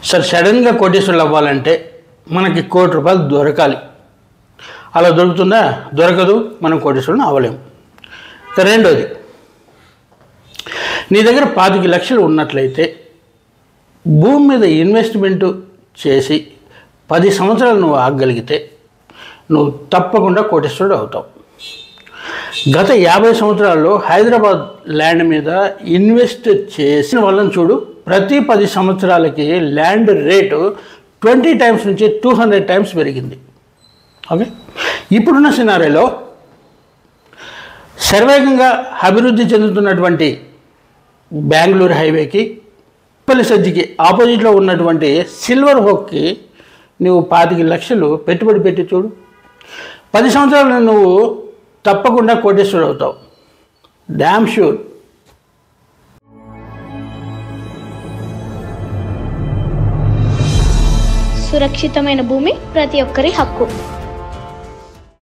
సరే సడన్గా కోటీశ్వరులు అవ్వాలంటే మనకి ₹1,00,00,000 దొరకాలి. అలా దొరుకుతుందా? దొరకదు. మనం కోటీశ్వరులను అవ్వలేము. రెండోది, నీ దగ్గర 25 లక్షలు ఉన్నట్లయితే భూమి మీద ఇన్వెస్ట్మెంట్ చేసి 10 సంవత్సరాలు నువ్వు ఆగగలిగితే నువ్వు తప్పకుండా కోటీశ్వరుడు అవుతావు. గత 50 సంవత్సరాల్లో హైదరాబాద్ ల్యాండ్ మీద ఇన్వెస్ట్ చేసిన వాళ్ళని చూడు, ప్రతి 10 సంవత్సరాలకి ల్యాండ్ రేటు 20 టైమ్స్ నుంచి 200 టైమ్స్ పెరిగింది. ఓకే, ఇప్పుడున్న సినారీలో శరవేగంగా అభివృద్ధి చెందుతున్నటువంటి బెంగళూరు హైవేకి, ఉప్పల్ సజ్జికి ఆపోజిట్లో ఉన్నటువంటి సిల్వర్ హోక్కి నువ్వు 25 లక్షలు పెట్టుబడి పెట్టి చూడు, 10 సంవత్సరాలు నువ్వు తప్పకుండా కోటీశ్వరుడు అవుతావు. Damn sure. సురక్షితమైన భూమి ప్రతి ఒక్కరి హక్కు.